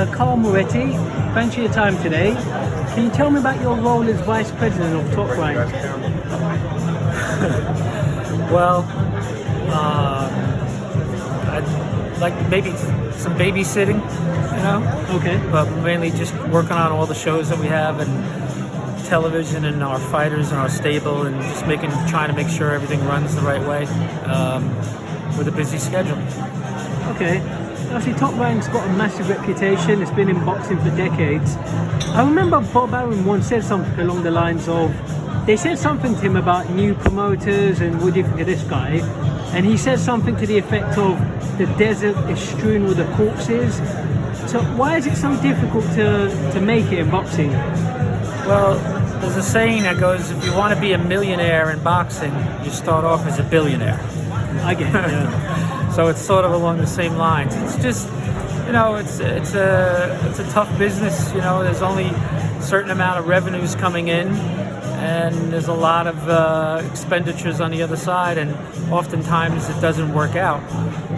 Carl Moretti, thanks for your time today. Can you tell me about your role as Vice President of Top Rank? Well, I'd like maybe some babysitting, Okay. but mainly just working on all the shows that we have and television and our fighters and our stable and just trying to make sure everything runs the right way with a busy schedule. Okay. Actually, Top Rank's got a massive reputation. It's been in boxing for decades. I remember Bob Arum once said something along the lines of, they said something to him about new promoters and what do you think of this guy? And he said something to the effect of, the desert is strewn with the corpses. So why is it so difficult to make it in boxing? Well, there's a saying that goes, if you want to be a millionaire in boxing, you start off as a billionaire. I get it, yeah. So it's sort of along the same lines. It's just, it's a tough business. There's only a certain amount of revenues coming in, and there's a lot of expenditures on the other side, and oftentimes it doesn't work out.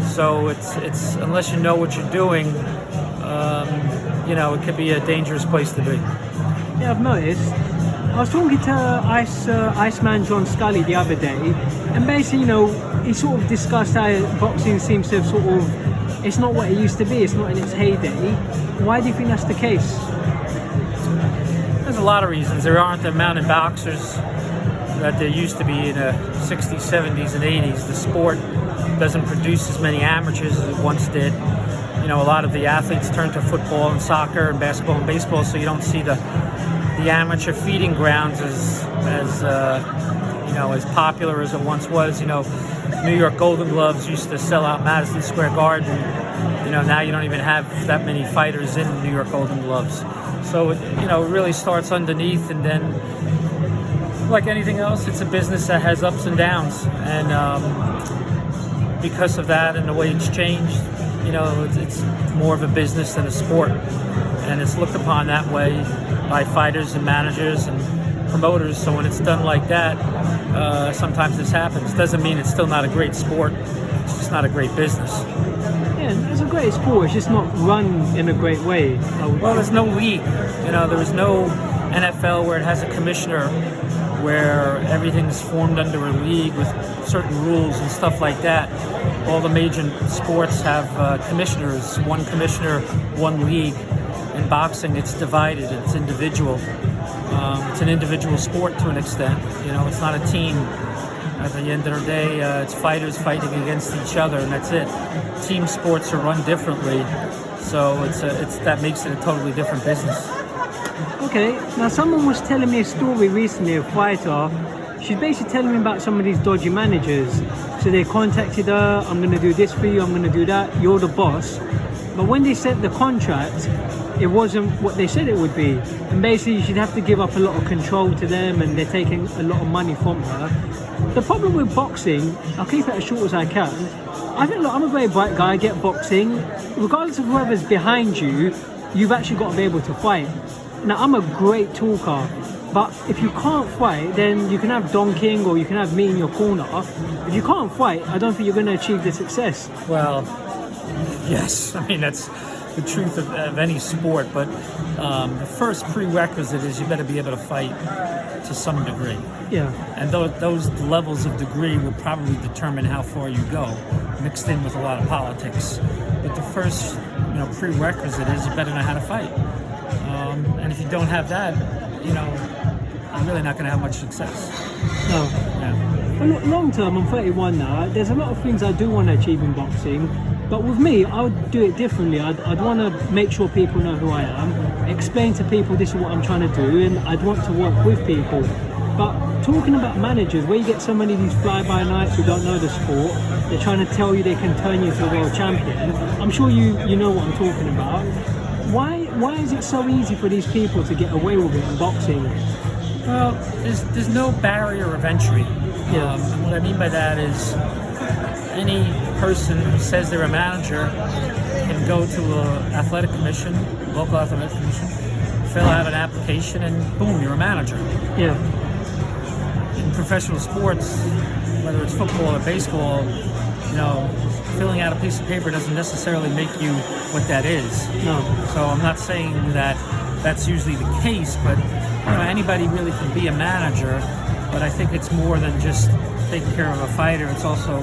So it's unless you know what you're doing, it could be a dangerous place to be. Yeah, I've noticed. I was talking to Iceman John Scully the other day, and basically, he sort of discussed how boxing seems to have it's not what it used to be, it's not in its heyday. Why do you think that's the case? There's a lot of reasons. There aren't the amount of boxers that there used to be in the 60s, 70s, and 80s. The sport doesn't produce as many amateurs as it once did. A lot of the athletes turn to football and soccer and basketball and baseball, so you don't see the amateur feeding grounds as popular as it once was. New York Golden Gloves used to sell out Madison Square Garden. Now you don't even have that many fighters in New York Golden Gloves. So it really starts underneath, and then like anything else, it's a business that has ups and downs, and because of that and the way it's changed, it's more of a business than a sport, and it's looked upon that way by fighters and managers and promoters. So when it's done like that, sometimes this happens. Doesn't mean it's still not a great sport. It's just not a great business. Yeah, it's a great sport. It's just not run in a great way. Well, there's no league. There was no NFL where it has a commissioner, where everything's formed under a league with certain rules and stuff like that. All the major sports have commissioners. One commissioner, one league. In boxing, it's divided. It's individual. It's an individual sport to an extent. It's not a team. At the end of the day, it's fighters fighting against each other, and that's it. Team sports are run differently, so that makes it a totally different business. Okay, now someone was telling me a story recently, a fighter. She's basically telling me about some of these dodgy managers. So they contacted her, I'm going to do this for you, I'm going to do that, you're the boss. But when they sent the contract, it wasn't what they said it would be. And basically she'd have to give up a lot of control to them, and they're taking a lot of money from her. The problem with boxing, I'll keep it as short as I can. I think, look, I'm a very bright guy, I get boxing. Regardless of whoever's behind you, you've actually got to be able to fight. Now, I'm a great talker, but if you can't fight, then you can have Don King or you can have me in your corner. If you can't fight, I don't think you're going to achieve the success. Well, yes, that's the truth of any sport, but the first prerequisite is you better be able to fight to some degree. Yeah. And those levels of degree will probably determine how far you go, mixed in with a lot of politics. But the first prerequisite is you better know how to fight. And if you don't have that, you're really not going to have much success. No. Yeah. Well, look, long term, I'm 31 now. There's a lot of things I do want to achieve in boxing, but with me, I would do it differently. I'd want to make sure people know who I am, explain to people this is what I'm trying to do, and I'd want to work with people. But talking about managers, where you get so many of these fly-by-nights who don't know the sport, they're trying to tell you they can turn you into a world champion. I'm sure you know what I'm talking about. Why is it so easy for these people to get away with it in boxing? Well, there's no barrier of entry. Yeah. And what I mean by that is any person who says they're a manager can go to an athletic commission, local athletic commission, fill out an application, and boom, you're a manager. Yeah. In professional sports, whether it's football or baseball, filling out a piece of paper doesn't necessarily make you what that is. No. So I'm not saying that that's usually the case, but anybody really can be a manager. But I think it's more than just taking care of a fighter. It's also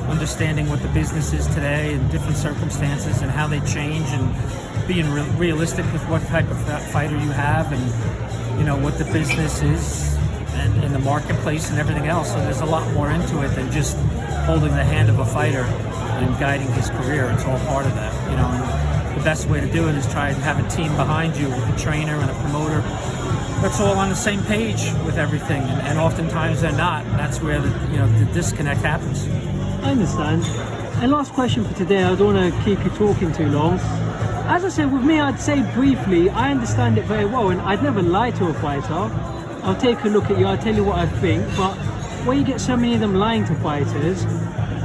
understanding what the business is today and different circumstances and how they change, and being realistic with what type of fighter you have, and what the business is and in the marketplace and everything else. So there's a lot more into it than just holding the hand of a fighter and guiding his career. It's all part of that, and the best way to do it is try and have a team behind you with a trainer and a promoter that's all on the same page with everything, and oftentimes they're not. And that's where the disconnect happens. I understand. And last question for today, I don't want to keep you talking too long. As I said, with me, I'd say briefly, I understand it very well, and I'd never lie to a fighter. I'll take a look at you, I'll tell you what I think, but where you get so many of them lying to fighters,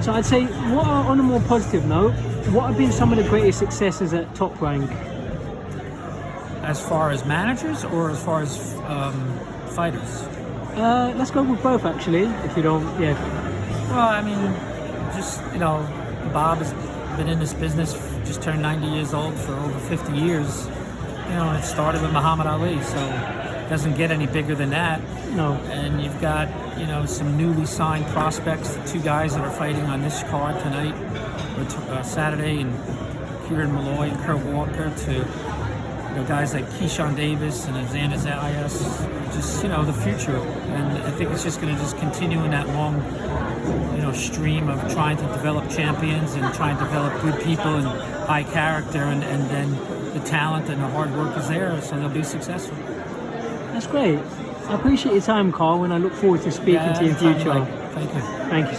so I'd say, on a more positive note, what have been some of the greatest successes at Top Rank? As far as managers or as far as fighters? Let's go with both, actually, if you don't, yeah. Well, I mean, just, Bob has been in this business, just turned 90 years old, for over 50 years. And it started with Muhammad Ali, so it doesn't get any bigger than that. No. And you've got, some newly signed prospects, the two guys that are fighting on this card tonight, or Saturday, and Kieran Malloy and Kurt Walker, to guys like Keyshawn Davis and Xander Zayas, just the future. And I think it's just going to just continue in that long stream of trying to develop champions and trying to develop good people and high character, and then the talent and the hard work is there, so they'll be successful. That's great. I appreciate your time, Carl, and I look forward to speaking to you in future. Thank you. Thank you.